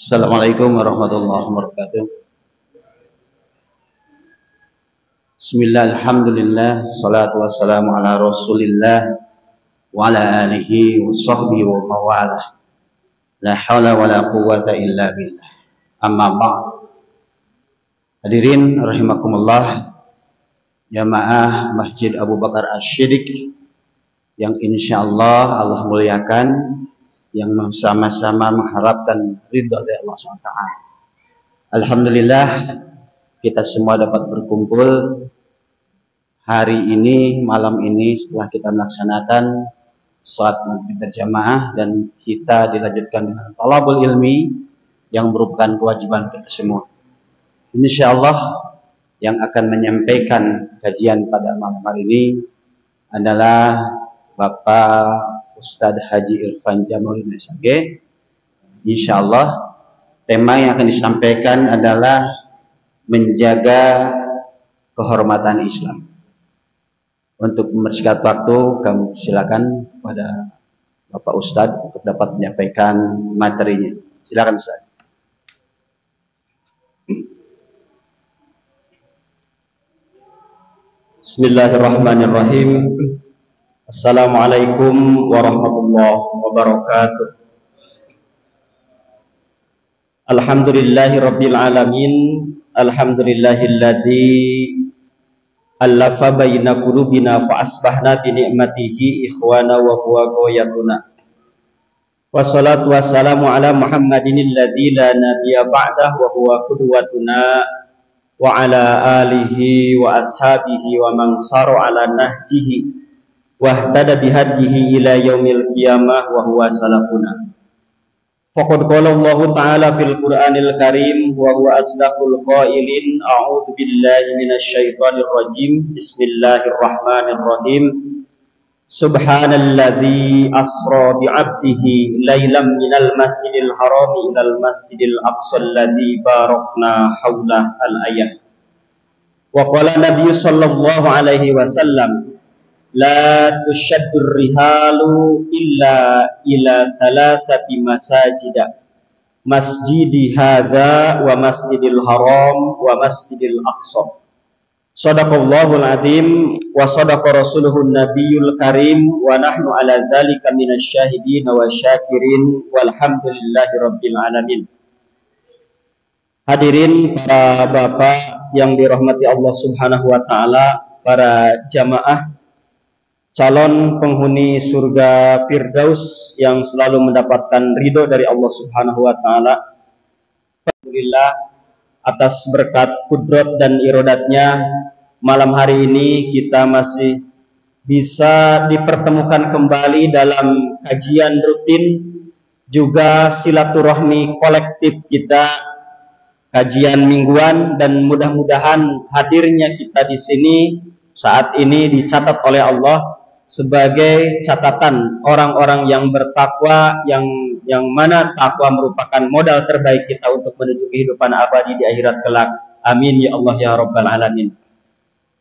Assalamualaikum warahmatullahi wabarakatuh. Bismillah, alhamdulillah, salatu wassalamu ala rasulillah wa ala alihi wa sahbihi wa mawalah. La hawla wa la quwwata illa billah. Amma ba'd. Hadirin rahimakumullah, jamaah Masjid Abu Bakar Asy-Shiddiq yang insyaallah Allah muliakan, yang sama-sama mengharapkan ridha dari Allah SWT. Alhamdulillah kita semua dapat berkumpul hari ini, malam ini, setelah kita melaksanakan salat maghrib berjamaah dan kita dilanjutkan dengan talabul ilmi yang merupakan kewajiban kita semua. Insyaallah yang akan menyampaikan kajian pada malam hari ini adalah Bapak Ustadz Haji Irfan Jamil SAG. Insyaallah tema yang akan disampaikan adalah menjaga kehormatan Islam. Untuk mempersingkat waktu, kami silakan pada Bapak Ustadz untuk dapat menyampaikan materinya. Silakan Ustadz. Bismillahirrahmanirrahim. Assalamualaikum warahmatullahi wabarakatuh. Alhamdulillahi rabbil alamin. Alhamdulillahilladzi allafa baina qulubina fa asbahna bi ni'matihi ikhwana wa huwa ghayatuna. Wassalatu wassalamu ala Muhammadin alladzi la nabiyya ba'dahu wa huwa qudwatuna wa ala alihi wa ashabihi wa man sara ala nahjihi wahtada bihadihi ila yaumil qiyamah wa huwa salafuna. Faqad qala Allah ta'ala fil Qur'anil Karim wa huwa asdaqul qailin a'udzu billahi minasy syaithanir rajim. Bismillahirrahmanirrahim. Subhanalladzi asra bi 'abdihi lailan minal masjidil haram ilal masjidil aqsal ladzi barakna haula al-ayat. Wa qala Nabi sallallahu alaihi wasallam la tushaddur rihalu illa ila thalathati masajida masjidi hadza wa masjidil haram wa masjidil aqsa. Shadaqallahul azim wa shadaqa rasuluhun nabiyul karim wa nahnu ala dzalika minasyahidin wa syakirin walhamdulillahi rabbil alamin. Hadirin para bapak yang dirahmati Allah Subhanahu wa taala, para jamaah calon penghuni surga Firdaus yang selalu mendapatkan ridho dari Allah Subhanahu wa taala. Alhamdulillah atas berkat kudrat dan irodatnya, malam hari ini kita masih bisa dipertemukan kembali dalam kajian rutin juga silaturahmi kolektif kita, kajian mingguan, dan mudah-mudahan hadirnya kita di sini saat ini dicatat oleh Allah sebagai catatan orang-orang yang bertakwa, yang mana takwa merupakan modal terbaik kita untuk menuju kehidupan abadi di akhirat kelak. Amin ya Allah ya rabbal alamin.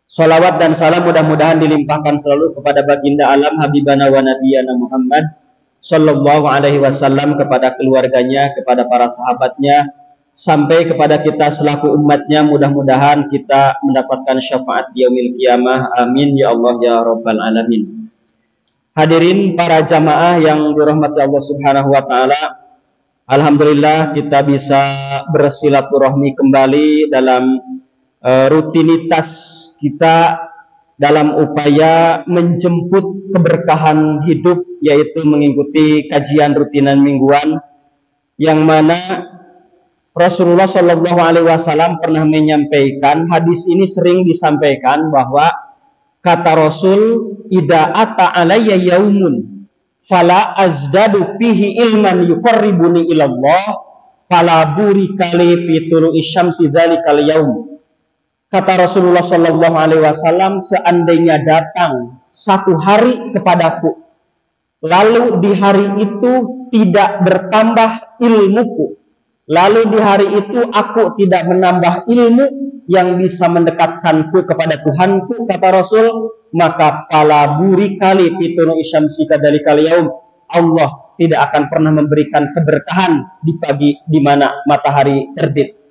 Salawat dan salam mudah-mudahan dilimpahkan selalu kepada baginda alam habibana wa nabiyana Muhammad sallallahu alaihi wasallam, kepada keluarganya, kepada para sahabatnya, sampai kepada kita selaku umatnya. Mudah-mudahan kita mendapatkan syafaat di yaumil qiyamah. Amin ya Allah ya rabbal alamin. Hadirin para jamaah yang dirahmati Allah Subhanahu wa taala, alhamdulillah kita bisa bersilaturahmi kembali dalam rutinitas kita dalam upaya menjemput keberkahan hidup, yaitu mengikuti kajian rutinan mingguan, yang mana Rasulullah Shallallahu Alaihi Wasallam pernah menyampaikan, hadis ini sering disampaikan, bahwa kata Rasul, "Idza ata alayya yaumun fala azdadu fihi ilman yuqarribuni ilallah fala burika li fi tulu'i syamsi dzalikal yaum." Kata Rasulullah Shallallahu Alaihi Wasallam, seandainya datang satu hari kepadaku, lalu di hari itu tidak bertambah ilmuku, lalu di hari itu aku tidak menambah ilmu yang bisa mendekatkanku kepada Tuhanku, kata Rasul, maka pala buri kali pitunu isyamsi kadalikal yaum, Allah tidak akan pernah memberikan keberkahan di pagi di mana matahari terbit.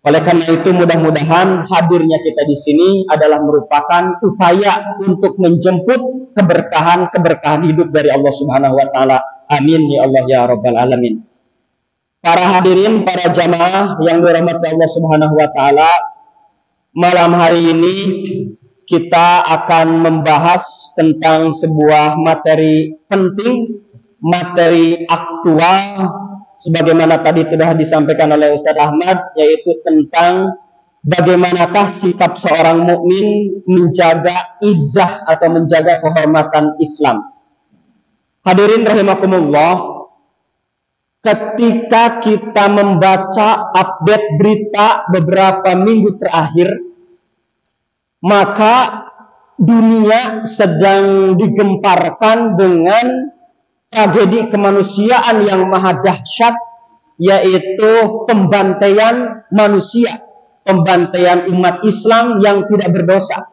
Oleh karena itu mudah-mudahan hadirnya kita di sini adalah merupakan upaya untuk menjemput keberkahan hidup dari Allah Subhanahu wa taala. Amin ya Allah ya rabbal alamin. Para hadirin, para jamaah yang dirahmati Allah Subhanahu wa taala, malam hari ini kita akan membahas tentang sebuah materi penting, materi aktual, sebagaimana tadi sudah disampaikan oleh Ustaz Ahmad, yaitu tentang bagaimanakah sikap seorang mukmin menjaga izzah atau menjaga kehormatan Islam. Hadirin rahimakumullah, ketika kita membaca update berita beberapa minggu terakhir, maka dunia sedang digemparkan dengan tragedi kemanusiaan yang maha dahsyat, yaitu pembantaian manusia, pembantaian umat Islam yang tidak berdosa.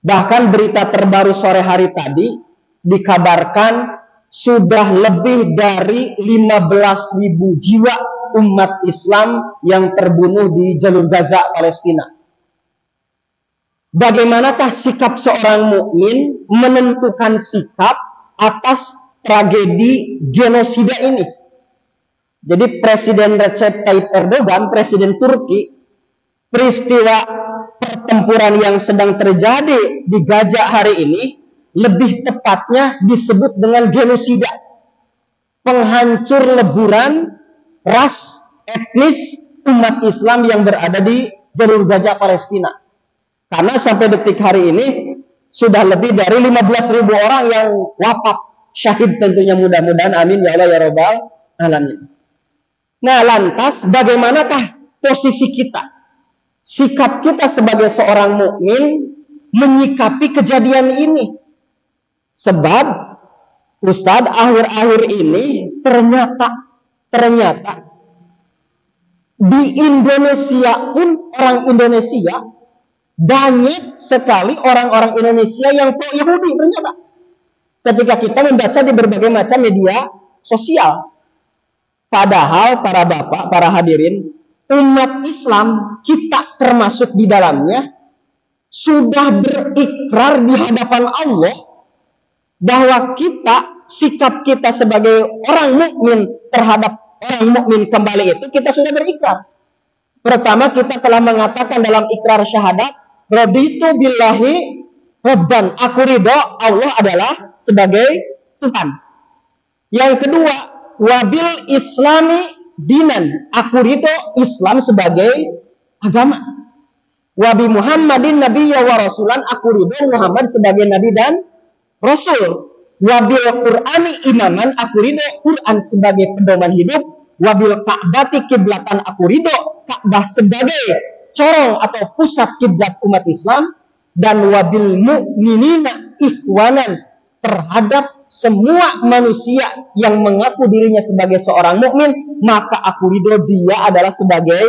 Bahkan berita terbaru sore hari tadi dikabarkan sudah lebih dari 15.000 jiwa umat Islam yang terbunuh di jalur Gaza, Palestina. Bagaimanakah sikap seorang mukmin menentukan sikap atas tragedi genosida ini? Jadi Presiden Recep Tayyip Erdogan, Presiden Turki, peristiwa pertempuran yang sedang terjadi di Gaza hari ini lebih tepatnya disebut dengan genosida, penghancur leburan ras etnis umat Islam yang berada di jalur Gaza Palestina. Karena sampai detik hari ini sudah lebih dari 15.000 orang yang wafat syahid, tentunya mudah-mudahan, amin ya Allah ya rabbal alamin. Nah, lantas bagaimanakah posisi kita, sikap kita sebagai seorang mukmin menyikapi kejadian ini? Sebab Ustadz, akhir-akhir ini ternyata di Indonesia pun, orang Indonesia, banyak sekali orang-orang Indonesia yang pro Yahudi ternyata. Ketika kita membaca di berbagai macam media sosial. Padahal para bapak, para hadirin, umat Islam, kita termasuk di dalamnya, sudah berikrar di hadapan Allah bahwa kita, sikap kita sebagai orang mukmin terhadap orang mukmin kembali itu, kita sudah berikrar. Pertama, kita telah mengatakan dalam ikrar syahadat, raditu billahi rabban, aku ridho Allah adalah sebagai Tuhan. Yang kedua, wabil islami dinan, aku ridho Islam sebagai agama. Wabi Muhammadin nabiyya wa rasulan, aku ridho Muhammad sebagai nabi dan rasul. Wabil Qur'ani imaman, aku ridho Quran sebagai pedoman hidup. Wabil Ka'bati kiblatan, aku ridho Ka'bah sebagai corong atau pusat kiblat umat Islam. Dan wabil mu'minina ikhwanan, terhadap semua manusia yang mengaku dirinya sebagai seorang mukmin, maka aku ridho dia adalah sebagai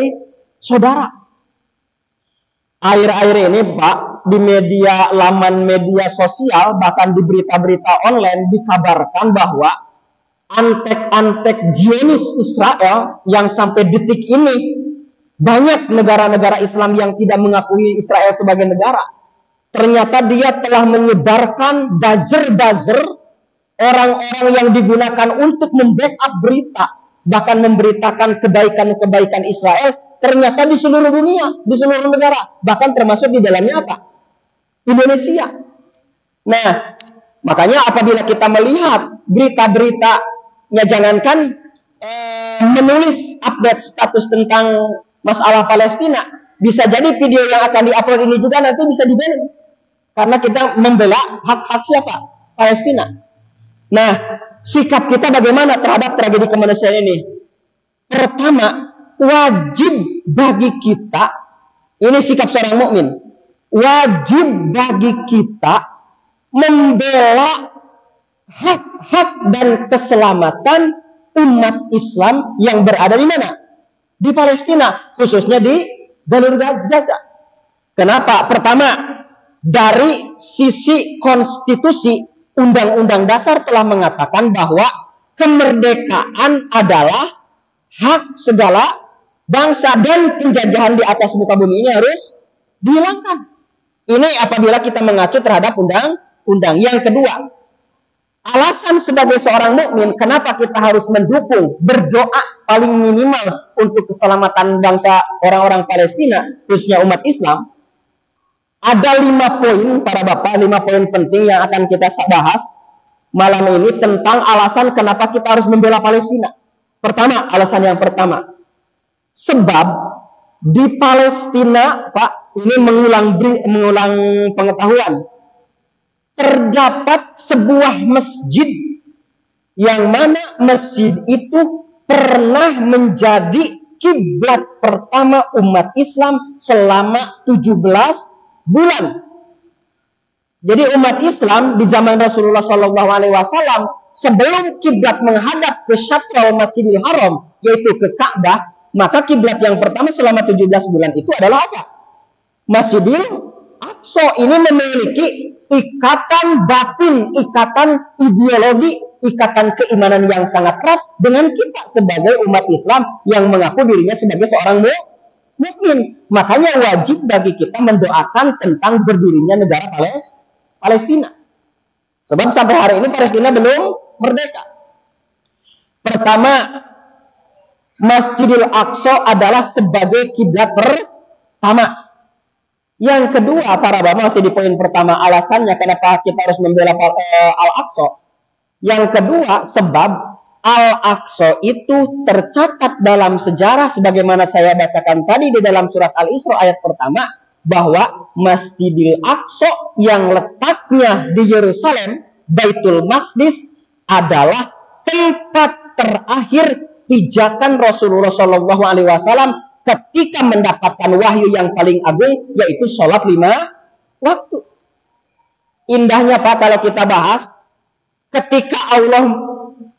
saudara. Akhir-akhir ini Pak, di laman media sosial, bahkan di berita-berita online dikabarkan bahwa antek-antek Zionis Israel yang sampai detik ini banyak negara-negara Islam yang tidak mengakui Israel sebagai negara. Ternyata dia telah menyebarkan buzzer-buzzer orang-orang yang digunakan untuk membackup berita, bahkan memberitakan kebaikan-kebaikan Israel, ternyata di seluruh dunia, di seluruh negara, bahkan termasuk di dalamnya apa? Indonesia. Nah, makanya apabila kita melihat berita-beritanya, jangankan menulis update status tentang masalah Palestina, bisa jadi video yang akan diupload ini juga nanti bisa di-ban. Karena kita membela hak-hak siapa? Palestina. Nah, sikap kita bagaimana terhadap tragedi kemanusiaan ini? Pertama, wajib bagi kita, ini sikap seorang mukmin, wajib bagi kita membela hak-hak dan keselamatan umat Islam yang berada di mana? Di Palestina, khususnya di jalur Gaza. Kenapa? Pertama, dari sisi konstitusi, Undang-Undang Dasar telah mengatakan bahwa kemerdekaan adalah hak segala bangsa dan penjajahan di atas muka bumi ini harus dihilangkan. Ini apabila kita mengacu terhadap undang-undang. Yang kedua, alasan sebagai seorang mukmin kenapa kita harus mendukung, berdoa paling minimal untuk keselamatan bangsa orang-orang Palestina, khususnya umat Islam. Ada 5 poin para bapak, 5 poin penting yang akan kita bahas malam ini tentang alasan kenapa kita harus membela Palestina. Pertama, alasan yang pertama, sebab di Palestina, Pak, ini mengulang pengetahuan, terdapat sebuah masjid yang mana masjid itu pernah menjadi kiblat pertama umat Islam selama 17 bulan. Jadi umat Islam di zaman Rasulullah SAW sebelum kiblat menghadap ke Syatrul Masjidil Haram, yaitu ke Ka'bah, maka kiblat yang pertama selama 17 bulan itu adalah apa? Masjidil Aqsa. Ini memiliki ikatan batin, ikatan ideologi, ikatan keimanan yang sangat erat dengan kita sebagai umat Islam yang mengaku dirinya sebagai seorang mukmin. Makanya wajib bagi kita mendoakan tentang berdirinya negara Palestina. Sebab sampai hari ini Palestina belum merdeka. Pertama, Masjidil Aqsa adalah sebagai kiblat pertama. Yang kedua, para bapak, masih di poin pertama, alasannya kenapa kita harus membela Al-Aqsa. Yang kedua, sebab Al-Aqsa itu tercatat dalam sejarah sebagaimana saya bacakan tadi di dalam surat Al-Isra ayat pertama, bahwa Masjidil Aqsa yang letaknya di Yerusalem, Baitul Maqdis, adalah tempat terakhir pijakan Rasulullah SAW ketika mendapatkan wahyu yang paling agung, yaitu sholat 5 waktu. Indahnya Pak kalau kita bahas, ketika Allah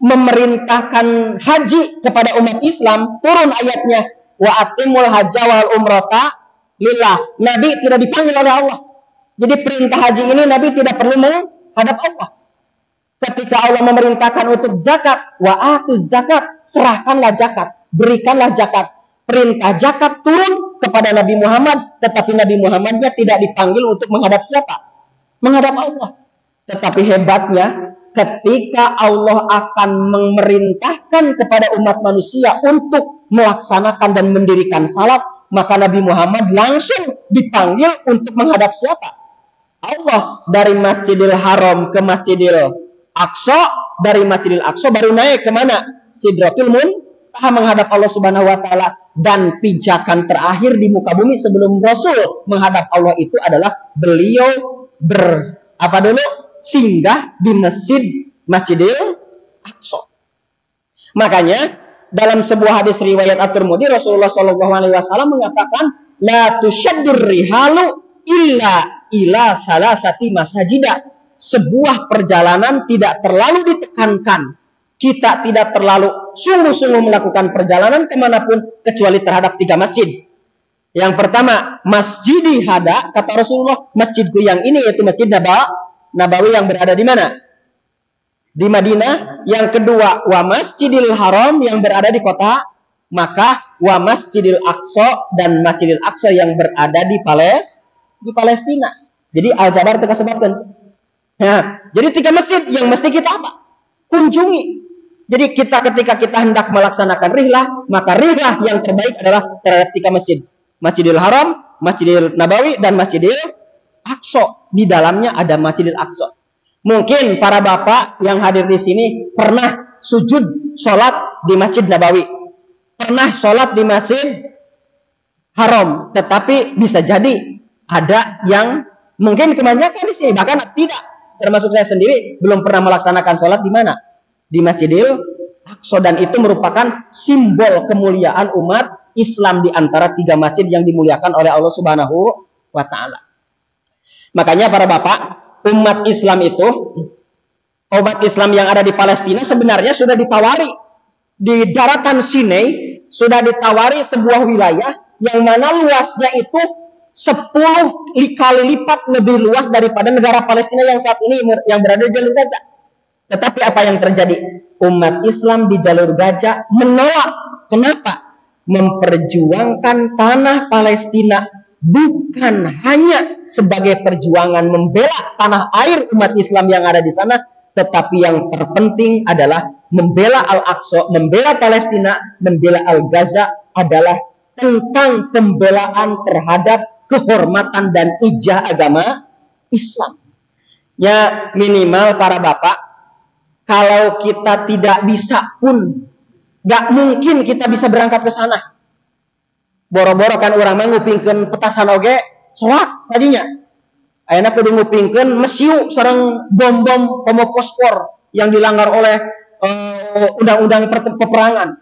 memerintahkan haji kepada umat Islam, turun ayatnya, wa atimul hajja wal umrata lillah. Nabi tidak dipanggil oleh Allah. Jadi perintah haji ini Nabi tidak perlu menghadap Allah. Ketika Allah memerintahkan untuk zakat, wa atuz zakat, serahkanlah zakat, berikanlah zakat. Perintah zakat turun kepada Nabi Muhammad, tetapi Nabi Muhammadnya tidak dipanggil untuk menghadap siapa? Menghadap Allah. Tetapi hebatnya, ketika Allah akan memerintahkan kepada umat manusia untuk melaksanakan dan mendirikan salat, maka Nabi Muhammad langsung dipanggil untuk menghadap siapa? Allah. Dari Masjidil Haram ke Masjidil Aqsa, dari Masjidil Aqsa baru naik kemana? Sidratul Muntaha menghadap Allah Subhanahu wa Ta'ala. Dan pijakan terakhir di muka bumi sebelum Rasul menghadap Allah itu adalah beliau singgah di Masjidil Aqsa. Makanya dalam sebuah hadis riwayat At-Tirmidzi, Rasulullah SAW mengatakan, la tushaddur rihalu illa ila salasati masajida. Sebuah perjalanan tidak terlalu ditekankan. Kita tidak terlalu sungguh-sungguh melakukan perjalanan kemanapun kecuali terhadap 3 masjid. Yang pertama, Masjidi Hada, kata Rasulullah, masjidku yang ini yaitu Masjid Nabawi yang berada di mana? Di Madinah. Yang kedua, wa Masjidil Haram yang berada di kota Makkah, wa Masjidil Aqsa dan Masjidil Aqsa yang berada di Palestina. Jadi Al-Jabar kita sebutkan. Nah, jadi 3 masjid yang mesti kita apa? Kunjungi. Jadi ketika kita hendak melaksanakan rihlah, maka rihlah yang terbaik adalah terhadap 3 masjid. Masjidil Haram, Masjidil Nabawi, dan Masjidil Aqsa. Di dalamnya ada Masjidil Aqsa. Mungkin para bapak yang hadir di sini pernah sujud sholat di Masjid Nabawi, pernah sholat di Masjid Haram, tetapi bisa jadi ada yang mungkin kebanyakan di sini bahkan tidak, termasuk saya sendiri, belum pernah melaksanakan sholat di mana? Di Masjidil Aqsa, dan itu merupakan simbol kemuliaan umat Islam di antara 3 masjid yang dimuliakan oleh Allah Subhanahu wa Ta'ala. Makanya para bapak, umat Islam itu, umat Islam yang ada di Palestina sebenarnya sudah ditawari di daratan Sinai, sudah ditawari sebuah wilayah yang mana luasnya itu 10 kali lipat lebih luas daripada negara Palestina yang saat ini yang berada di jalur Gaza. Tetapi apa yang terjadi? Umat Islam di jalur Gaza menolak. Kenapa? Memperjuangkan tanah Palestina bukan hanya sebagai perjuangan membela tanah air umat Islam yang ada di sana, tetapi yang terpenting adalah membela Al-Aqsa, membela Palestina, membela Al-Gaza adalah tentang pembelaan terhadap kehormatan dan ijah agama Islam. Ya, minimal para bapak, kalau kita tidak bisa pun, gak mungkin kita bisa berangkat ke sana. Boro-boro kan orang mah ngupingkeun petasan oge soak tadinya. Ayeuna kudu ngupingkeun mesiu sareng bom-bom homofospor yang dilanggar oleh undang-undang peperangan.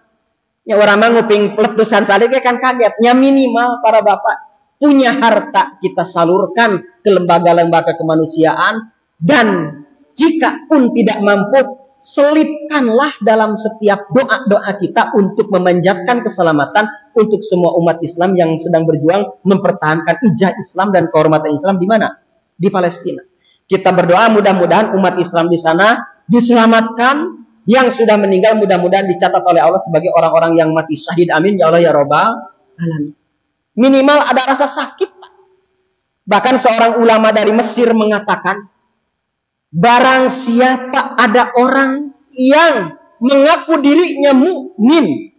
Ya orang mah nguping peletusan salib kan kaget. Ya minimal para bapak punya harta kita salurkan ke lembaga-lembaga kemanusiaan, dan jika pun tidak mampu, selipkanlah dalam setiap doa-doa kita untuk memanjatkan keselamatan untuk semua umat Islam yang sedang berjuang mempertahankan ijah Islam dan kehormatan Islam di mana? Di Palestina. Kita berdoa mudah-mudahan umat Islam di sana diselamatkan, yang sudah meninggal mudah-mudahan dicatat oleh Allah sebagai orang-orang yang mati syahid. Amin ya Allah ya Rabbal alamin. Minimal ada rasa sakit, Pak. Bahkan seorang ulama dari Mesir mengatakan, barang siapa ada orang yang mengaku dirinya mukmin,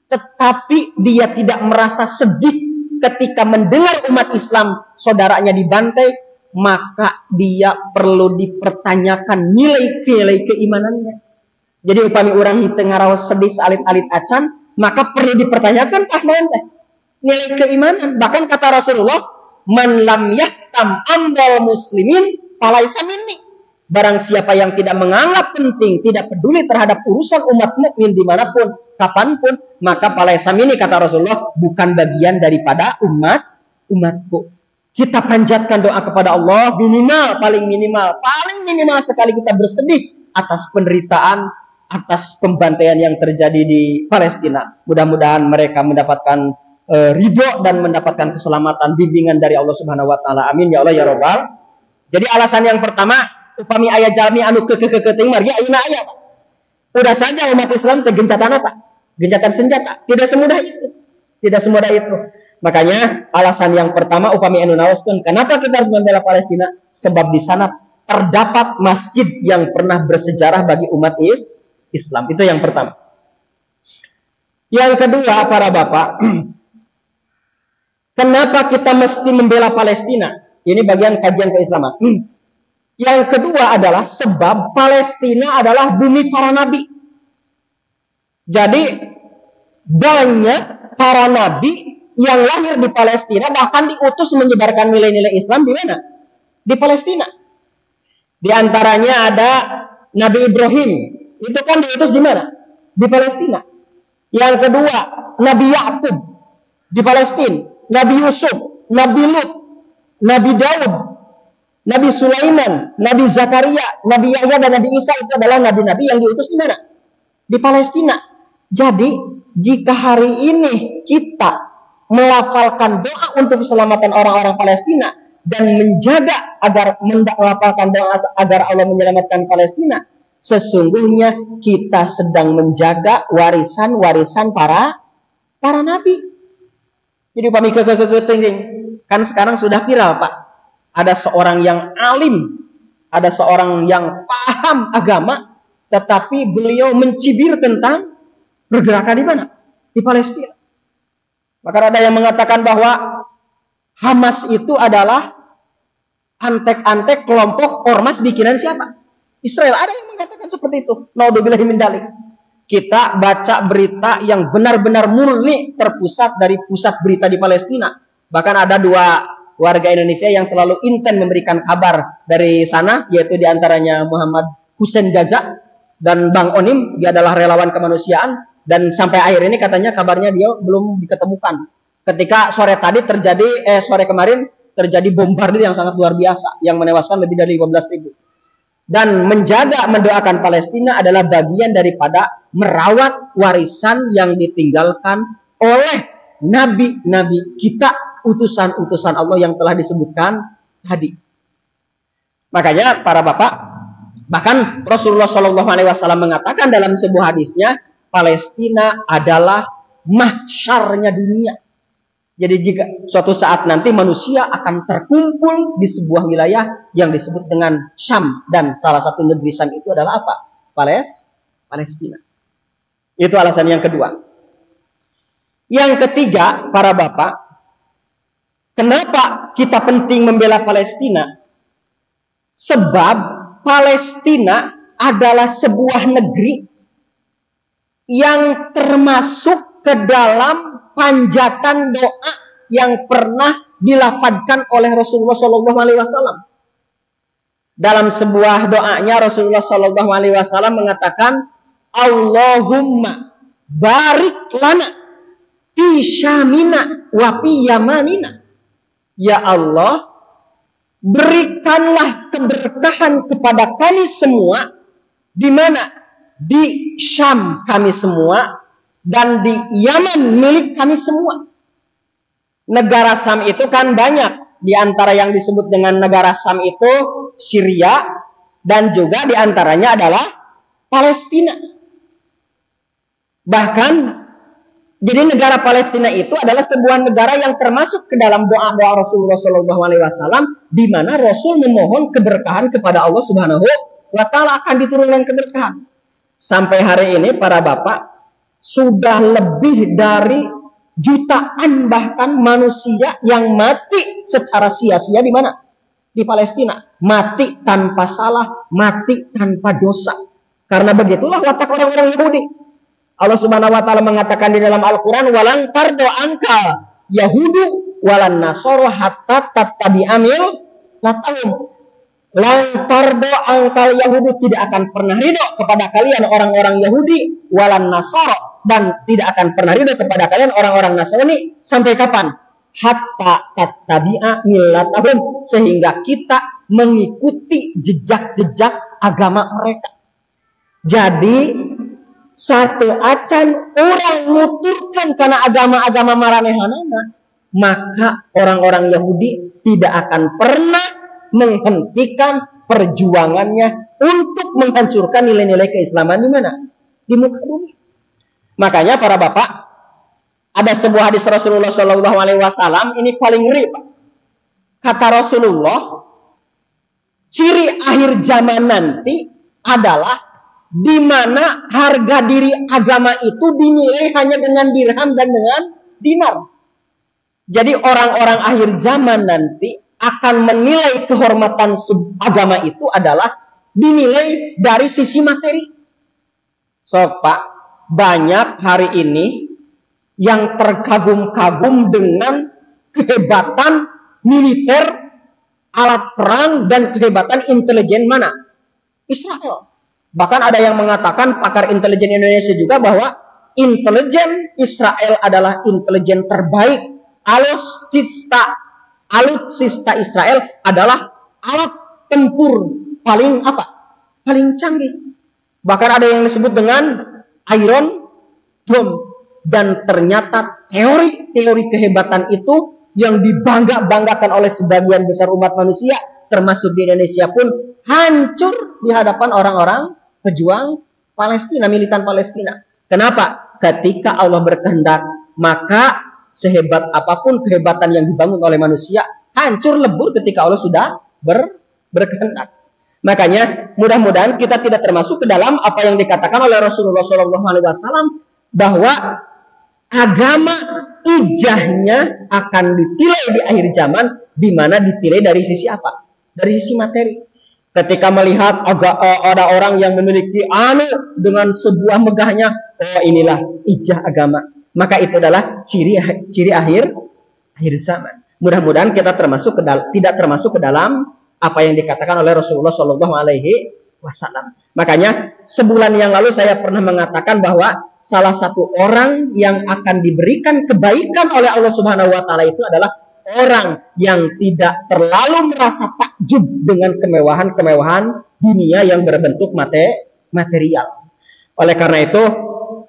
tetapi dia tidak merasa sedih ketika mendengar umat Islam saudaranya dibantai, maka dia perlu dipertanyakan nilai keimanannya. Jadi upami orang tengah rawas sedih alit-alit acan, maka perlu dipertanyakan nilai keimanan. Bahkan kata Rasulullah, man lam yahtam amdal muslimin falaisa minni. Barang siapa yang tidak menganggap penting, tidak peduli terhadap urusan umat mukmin dimanapun, kapanpun, maka falaisa minni, kata Rasulullah, bukan bagian daripada umatku. Kita panjatkan doa kepada Allah, paling minimal sekali kita bersedih atas penderitaan, atas pembantaian yang terjadi di Palestina. Mudah-mudahan mereka mendapatkan ridho dan mendapatkan keselamatan, bimbingan dari Allah Subhanahu wa taala. Amin ya Allah ya Rabbal. Jadi alasan yang pertama, upami aya jalmi anu kekeuting margi ayeuna aya, Pak. Udah saja umat Islam tergencatan apa? Gencatan senjata. Tidak semudah itu. Tidak semudah itu. Makanya alasan yang pertama upami anu naoskeun kenapa kita harus membela Palestina? Sebab di sana terdapat masjid yang pernah bersejarah bagi umat Islam. Itu yang pertama. Yang kedua, para bapak, kenapa kita mesti membela Palestina? Ini bagian kajian keislaman. Yang kedua adalah sebab Palestina adalah bumi para nabi. Jadi banyak para nabi yang lahir di Palestina, bahkan diutus menyebarkan nilai-nilai Islam di mana? Di Palestina. Di antaranya ada Nabi Ibrahim. Itu kan diutus di mana? Di Palestina. Yang kedua, Nabi Yakub di Palestina. Nabi Yusuf, Nabi Lut, Nabi Daud, Nabi Sulaiman, Nabi Zakaria, Nabi Yahya, dan Nabi Isa itu adalah nabi-nabi yang diutus di mana? Di Palestina. Jadi, jika hari ini kita melafalkan doa untuk keselamatan orang-orang Palestina dan menjaga agar melafalkan doa agar Allah menyelamatkan Palestina, sesungguhnya kita sedang menjaga warisan-warisan para nabi. Jadi upami kan sekarang sudah viral, Pak. Ada seorang yang alim, ada seorang yang paham agama, tetapi beliau mencibir tentang pergerakan di mana? Di Palestina. Maka ada yang mengatakan bahwa Hamas itu adalah antek-antek kelompok ormas bikinan siapa? Israel. Ada yang mengatakan seperti itu. Naudzubillahi min dzalik. Kita baca berita yang benar-benar murni terpusat dari pusat berita di Palestina. Bahkan ada dua warga Indonesia yang selalu intent memberikan kabar dari sana, yaitu diantaranya Muhammad Hussein Gaza dan Bang Onim. Dia adalah relawan kemanusiaan, dan sampai akhir ini katanya kabarnya dia belum diketemukan. Ketika sore kemarin terjadi bombardir yang sangat luar biasa yang menewaskan lebih dari 15.000. Dan mendoakan Palestina adalah bagian daripada merawat warisan yang ditinggalkan oleh nabi-nabi kita, utusan-utusan Allah yang telah disebutkan tadi. Makanya para bapak, Bahkan Rasulullah Shallallahu Alaihi Wasallam mengatakan dalam sebuah hadisnya, Palestina adalah mahsyarnya dunia. Jadi jika suatu saat nanti manusia akan terkumpul di sebuah wilayah yang disebut dengan Syam, dan salah satu negeri Syam itu adalah apa? Palestina. Itu alasan yang kedua. Yang ketiga, para bapak, kenapa kita penting membela Palestina? Sebab Palestina adalah sebuah negeri yang termasuk ke dalam panjatan doa yang pernah dilafadzkan oleh Rasulullah Shallallahu Alaihi Wasallam. Dalam sebuah doanya Rasulullah Shallallahu Alaihi Wasallam mengatakan, Allahumma barik lana fi syamina wa fi yamanina. Ya Allah, berikanlah keberkahan kepada kami semua, di mana? Di Syam kami semua, dan di Yaman milik kami semua. Negara Syam itu kan banyak. Di antara yang disebut dengan negara Syam itu Syria, dan juga di antaranya adalah Palestina. Bahkan jadi negara Palestina itu adalah sebuah negara yang termasuk ke dalam doa-doa Rasulullah SAW, di mana Rasul memohon keberkahan kepada Allah Subhanahu wa Ta'ala, akan diturunkan keberkahan. Sampai hari ini para bapak, sudah lebih dari jutaan bahkan manusia yang mati secara sia-sia di mana? Di Palestina. Mati tanpa salah, mati tanpa dosa. Karena begitulah watak orang-orang Yahudi. Allah Subhanahu wa Ta'ala mengatakan di dalam Al-Quran, walan tardo angka Yahudu walan nasoro hatta tattabi'a millatahum. Lan tardo angkal Yahudi, tidak akan pernah ridho kepada kalian orang-orang Yahudi, walan nasoro, dan tidak akan pernah ridho kepada kalian orang-orang Nasrani sampai kapan? Hatta tattabi'a millatahum, sehingga kita mengikuti jejak-jejak agama mereka. Jadi satu acan orang nuturkan karena agama-agama maranehanana, maka orang-orang Yahudi tidak akan pernah menghentikan perjuangannya untuk menghancurkan nilai-nilai keislaman di mana? Di muka bumi. Makanya para bapak, ada sebuah hadis Rasulullah Shallallahu Alaihi Wasallam, ini paling ngeri, Pak. Kata Rasulullah, ciri akhir zaman nanti adalah di mana harga diri agama itu dinilai hanya dengan dirham dan dengan dinar. Jadi orang-orang akhir zaman nanti akan menilai kehormatan agama itu adalah dinilai dari sisi materi. So, Pak, banyak hari ini yang terkagum-kagum dengan kehebatan militer, alat perang, dan kehebatan intelijen mana? Israel. Bahkan ada yang mengatakan, pakar intelijen Indonesia juga, bahwa intelijen Israel adalah intelijen terbaik. Alutsista Israel adalah alat tempur paling paling canggih. Bahkan ada yang disebut dengan Iron Dome. Dan ternyata teori-teori kehebatan itu yang dibangga-banggakan oleh sebagian besar umat manusia, termasuk di Indonesia pun, hancur di hadapan orang-orang pejuang Palestina, militan Palestina. Kenapa? Ketika Allah berkehendak, maka sehebat apapun kehebatan yang dibangun oleh manusia, hancur lebur ketika Allah sudah berkehendak. Makanya mudah-mudahan kita tidak termasuk ke dalam apa yang dikatakan oleh Rasulullah SAW, bahwa agama ijahnya akan ditilai di akhir zaman, di mana ditilai dari sisi apa? Dari sisi materi. Ketika melihat ada orang yang memiliki dengan sebuah megahnya, oh inilah ijah agama, maka itu adalah ciri akhir zaman. Mudah-mudahan kita tidak termasuk ke dalam apa yang dikatakan oleh Rasulullah Shallallahu Alaihi Wasallam. Makanya sebulan yang lalu saya pernah mengatakan bahwa salah satu orang yang akan diberikan kebaikan oleh Allah Subhanahu Wa Taala itu adalah orang yang tidak terlalu merasa takjub dengan kemewahan dunia yang berbentuk material. Oleh karena itu,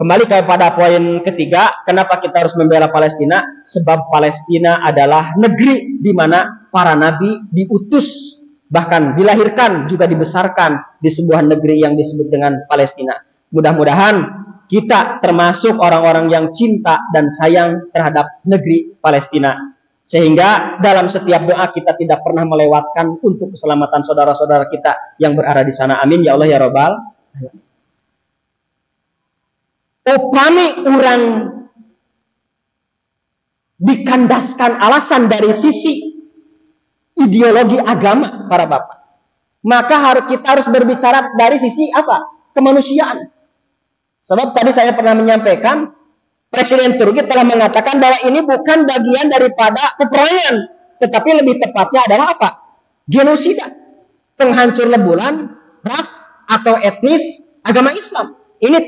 kembali kepada poin ketiga, kenapa kita harus membela Palestina? Sebab Palestina adalah negeri di mana para nabi diutus bahkan dilahirkan juga dibesarkan di sebuah negeri yang disebut dengan Palestina. Mudah-mudahan kita termasuk orang-orang yang cinta dan sayang terhadap negeri Palestina, sehingga dalam setiap doa kita tidak pernah melewatkan untuk keselamatan saudara-saudara kita yang berada di sana. Amin ya Allah ya Rabbal alamin. Upami orang dikandaskan alasan dari sisi ideologi agama para bapak, maka kita harus berbicara dari sisi apa? Kemanusiaan. Sebab tadi saya pernah menyampaikan, Presiden Turki telah mengatakan bahwa ini bukan bagian daripada peperangan, tetapi lebih tepatnya adalah apa? Genosida, penghancur lebulan ras atau etnis agama Islam. Ini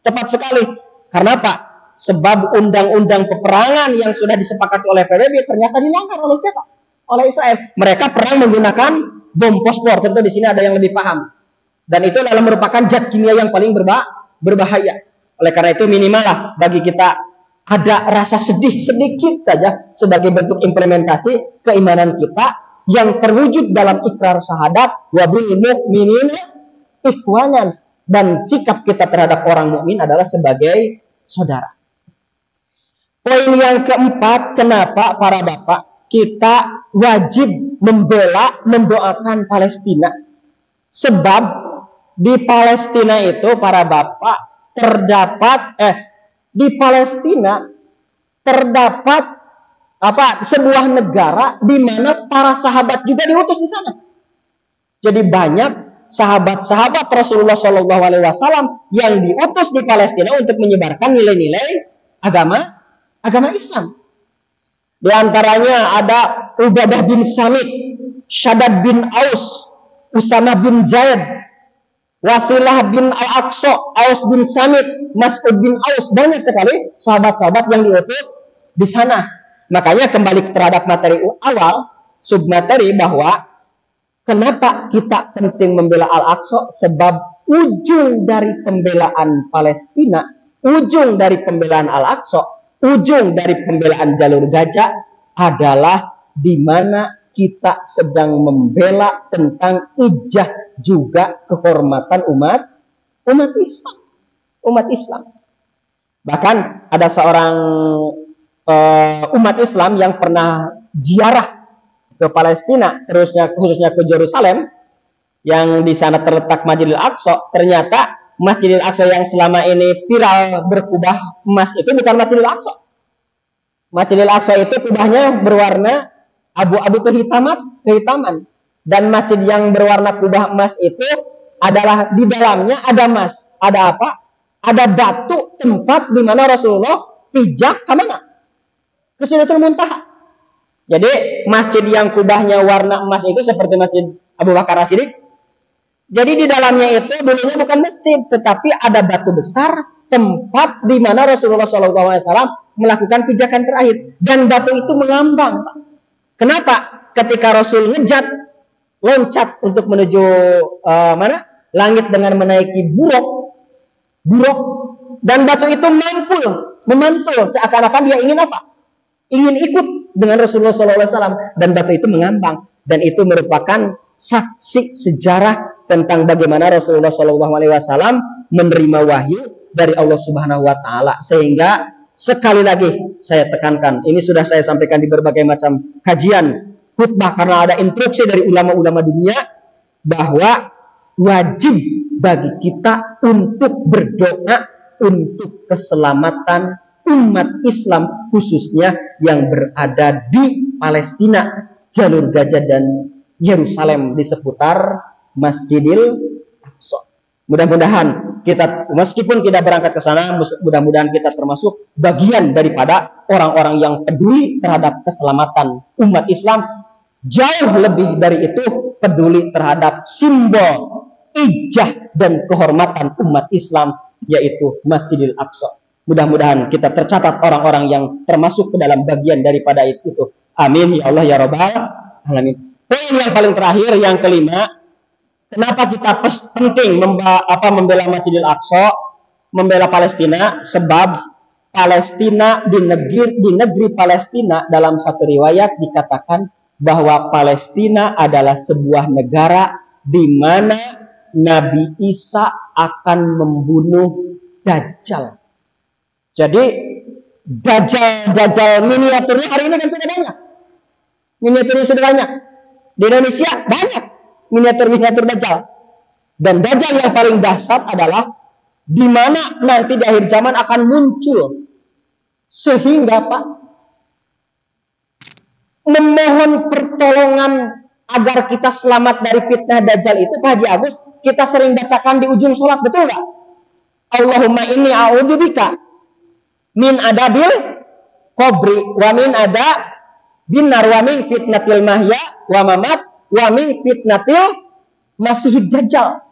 tepat sekali. Karena apa? Sebab undang-undang peperangan yang sudah disepakati oleh PBB ternyata dilanggar oleh siapa? Oleh Israel. Mereka perang menggunakan bom fosfor. Tentu di sini ada yang lebih paham. Dan itu adalah merupakan zat kimia yang paling berbahaya. Oleh karena itu minimal lah bagi kita ada rasa sedih sedikit saja sebagai bentuk implementasi keimanan kita yang terwujud dalam ikrar syahadat wa bil mu'minina ikhwanan, dan sikap kita terhadap orang mukmin adalah sebagai saudara. Poin yang keempat, kenapa para bapak kita wajib membela, mendoakan Palestina? Sebab di Palestina itu para bapak di Palestina terdapat sebuah negara di mana para sahabat juga diutus di sana. Jadi banyak sahabat-sahabat Rasulullah SAW yang diutus di Palestina untuk menyebarkan nilai-nilai agama Islam. Di antaranya ada Ubadah bin Samit, Shaddad bin Aus, Usama bin Zaid, Wasilah bin Al-Aqsa, Aus bin Samit, Mas'ud bin Aus. Banyak sekali sahabat-sahabat yang diutus di sana. Makanya kembali terhadap materi awal, submateri, bahwa kenapa kita penting membela Al-Aqsa? Sebab ujung dari pembelaan Palestina, ujung dari pembelaan Al-Aqsa, ujung dari pembelaan jalur Gaza adalah di mana kita sedang membela tentang ijah juga kehormatan umat Islam. Bahkan ada seorang umat Islam yang pernah ziarah ke Palestina, khususnya ke Yerusalem, yang di sana terletak Masjidil Aqsa. Ternyata Masjidil Aqsa yang selama ini viral berkubah emas itu bukan Masjidil Aqsa. Masjidil Aqsa itu kubahnya berwarna abu-abu kehitaman. Dan masjid yang berwarna kubah emas itu adalah di dalamnya ada emas. Ada apa? Ada batu tempat di mana Rasulullah pijak ke mana? Ke Sidratul Muntaha. Jadi masjid yang kubahnya warna emas itu seperti Masjid Abu Bakar As-Siddiq. Jadi di dalamnya itu dulunya bukan masjid, tetapi ada batu besar tempat di mana Rasulullah SAW melakukan pijakan terakhir. Dan batu itu mengambang, Pak. Kenapa? Ketika Rasul loncat untuk menuju langit dengan menaiki buruk, dan batu itu memantul seakan-akan dia ingin apa? Ingin ikut dengan Rasulullah SAW, dan batu itu mengambang, dan itu merupakan saksi sejarah tentang bagaimana Rasulullah SAW menerima wahyu dari Allah Subhanahu Wa Taala. Sehingga sekali lagi saya tekankan, ini sudah saya sampaikan di berbagai macam kajian khutbah karena ada instruksi dari ulama-ulama dunia bahwa wajib bagi kita untuk berdoa untuk keselamatan umat Islam khususnya yang berada di Palestina, jalur Gaza dan Yerusalem di seputar Masjidil Aqsa. Mudah-mudahan kita, meskipun tidak berangkat ke sana, mudah-mudahan kita termasuk bagian daripada orang-orang yang peduli terhadap keselamatan umat Islam. Jauh lebih dari itu, peduli terhadap simbol ijah dan kehormatan umat Islam, yaitu Masjidil Aqsa. Mudah-mudahan kita tercatat orang-orang yang termasuk ke dalam bagian daripada itu. Amin ya Allah ya Rabbal alamin. Poin yang paling terakhir, yang kelima, kenapa kita penting membela Masjidil Aqsa, membela Palestina? Sebab Palestina di negeri Palestina dalam satu riwayat dikatakan bahwa Palestina adalah sebuah negara di mana Nabi Isa akan membunuh Dajjal. Jadi Dajjal miniaturnya hari ini kan sudah banyak. Miniaturnya sudah banyak. Di Indonesia banyak miniatur Dajjal. Dan Dajjal yang paling dahsyat adalah di mana nanti di akhir zaman akan muncul. Sehingga Pak, memohon pertolongan agar kita selamat dari fitnah Dajjal itu, Pak Haji Agus, kita sering bacakan di ujung sholat, betul nggak? Allahumma inni a'udzubika min adabil qabri wa min ada binar wa min fitnatil mahya wa mamat wa min fitnatil masihid Dajjal.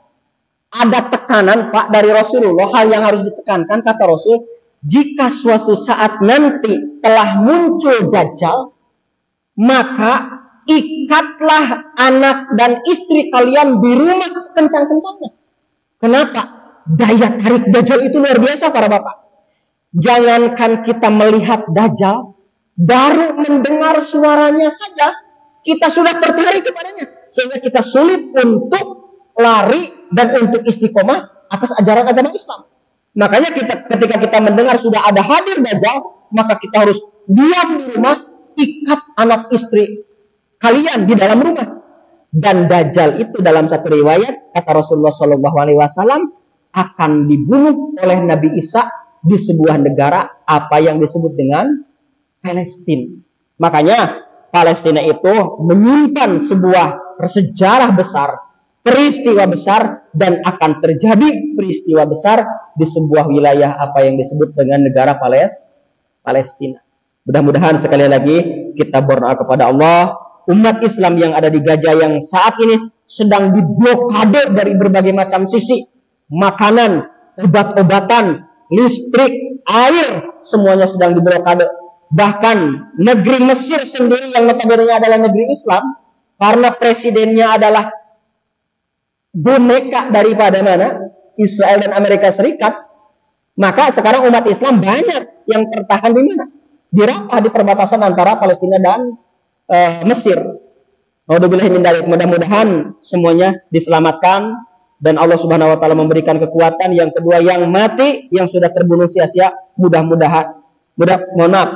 Ada tekanan Pak dari Rasulullah, hal yang harus ditekankan, kata Rasul, jika suatu saat nanti telah muncul Dajjal, maka ikatlah anak dan istri kalian di rumah sekencang-kencangnya. Kenapa? Daya tarik Dajjal itu luar biasa para bapak. Jangankan kita melihat Dajjal, baru mendengar suaranya saja kita sudah tertarik kepadanya, sehingga kita sulit untuk lari dan untuk istiqomah atas ajaran agama Islam. Makanya ketika kita mendengar sudah ada hadir Dajjal, maka kita harus diam di rumah, ikat anak istri kalian di dalam rumah. Dan Dajjal itu dalam satu riwayat kata Rasulullah SAW akan dibunuh oleh Nabi Isa di sebuah negara apa yang disebut dengan Palestina. Makanya Palestina itu menyimpan sebuah sejarah besar, peristiwa besar, dan akan terjadi peristiwa besar di sebuah wilayah apa yang disebut dengan negara Palestina. Mudah-mudahan sekali lagi kita berdoa kepada Allah, umat Islam yang ada di Gaza yang saat ini sedang diblokade dari berbagai macam sisi, makanan, obat-obatan, listrik, air, semuanya sedang diblokade. Bahkan negeri Mesir sendiri yang notabene adalah negeri Islam, karena presidennya adalah boneka daripada mana? Israel dan Amerika Serikat. Maka sekarang umat Islam banyak yang tertahan di mana? Di Rafah, di perbatasan antara Palestina dan Mesir. Mudah-mudahan semuanya diselamatkan dan Allah Subhanahu wa taala memberikan kekuatan. Yang kedua, yang mati, yang sudah terbunuh sia-sia,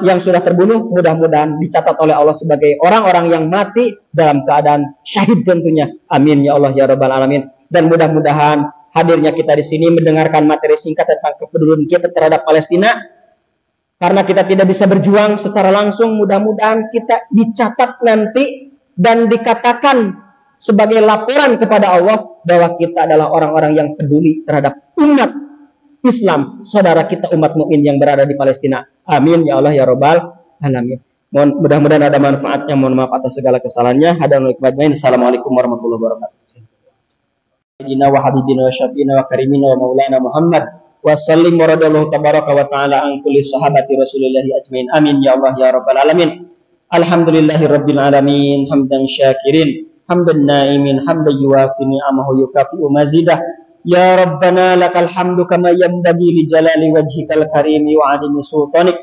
yang sudah terbunuh mudah-mudahan dicatat oleh Allah sebagai orang-orang yang mati dalam keadaan syahid tentunya. Amin ya Allah ya rabbal alamin. Dan mudah-mudahan hadirnya kita di sini mendengarkan materi singkat tentang kepedulian kita terhadap Palestina, karena kita tidak bisa berjuang secara langsung, mudah-mudahan kita dicatat nanti dan dikatakan sebagai laporan kepada Allah bahwa kita adalah orang-orang yang peduli terhadap umat Islam, saudara kita umat mukmin yang berada di Palestina. Amin ya Allah ya rabbal alamin. Mudah-mudahan ada manfaatnya. Mohon maaf atas segala kesalahannya. Assalamualaikum warahmatullahi wabarakatuh. Sayyidina wa habibina wa syafiina wa karimina wa maulana Muhammad wa sallim wa radallahu tabaraka wa ta'ala an kulli sahabati rasulillahi ajmain. Amin ya Allah ya rabbal alamin. Alhamdulillahi rabbil alamin, hamdan syakirin, hamdan naimin, hamdan yuwafi ni'amahu yukafi'u mazidah. Ya Rabbana lakal hamdu kama yanbaghi li jalali wajhikal karimi wa 'azimi sultanik.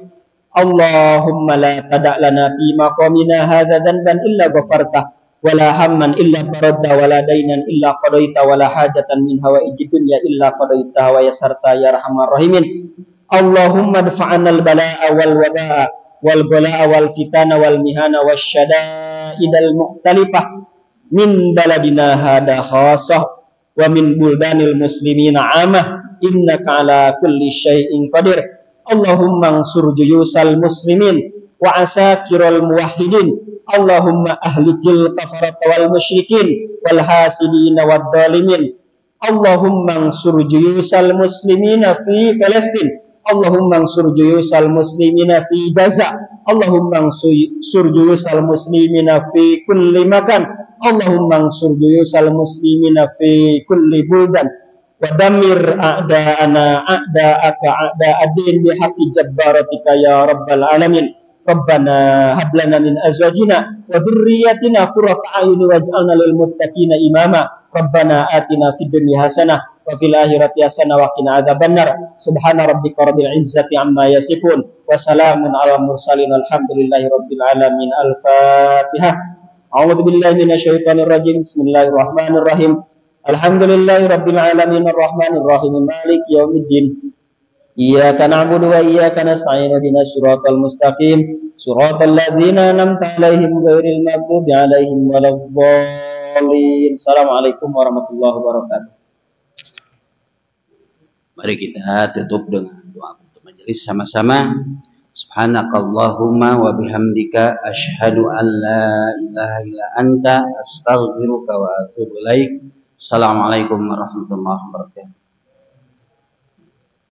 Allahumma la tada' lana fi maqamina hadza dhanban illa ghafartah, wa la hamman illa faradta, wa la dainan illa qadaita, wa la hajatan min hawaijid dunya illa qadaita wa yasarta ya arhamar rahimin. Allahumma dfa'na al-balaa'a wal waba'a wal balaa'a wal fitana wal mihana wasyada'idal mukhtalifah min baladina hada khassah wa min buldanil muslimina amah, innaka ala kulli syai'in qadir. Allahumma ansur juyusal muslimin wa asakiral muwahhidin. Allahumma ahlikil kafarata wal musyrikin wal hasidina wad dhalimin. Allahumma ansur juyusal muslimina fi Palestin. Allahumma ansur juyusal muslimina fi Gaza. Allahumma ansur juyusal muslimina fi kulli makan. Allahumma ansur juyusal muslimina fi kulli buldan wa damir a'da'ana a'da'aka a'da'adin bihaqqi jabbaratika ya rabbal alamin. Rabbana hab lana min azwajina wa dhurriyyatina qurrata a'yun waj'alna lil muttaqina imama. Rabbana atina fid dunya hasanah wa fil akhirati hasanah wa qina adzabannar. Subhana rabbika rabbil izzati amma yasifun wa salamun alal mursalin alhamdulillahi rabbil alamin. Al-Fatihah. A'udzu billahi minasyaitonir rajim. Bismillahirrahmanirrahim. Alhamdulillahirabbil alamin arrahmanir rahim maliki yaumiddin. Iyyaka na'budu wa iyyaka nasta'in ihdinas siratal mustaqim siratal ladzina an'amta 'alaihim ghairil maghdubi 'alaihim waladdallin. Assalamualaikum warahmatullahi wabarakatuh. Mari kita tutup dengan doa untuk majelis sama-sama. Subhanakallahumma wa bihamdika asyhadu an la ilaha illa anta astaghfiruka wa atubu ilaik. Assalamualaikum warahmatullahi wabarakatuh.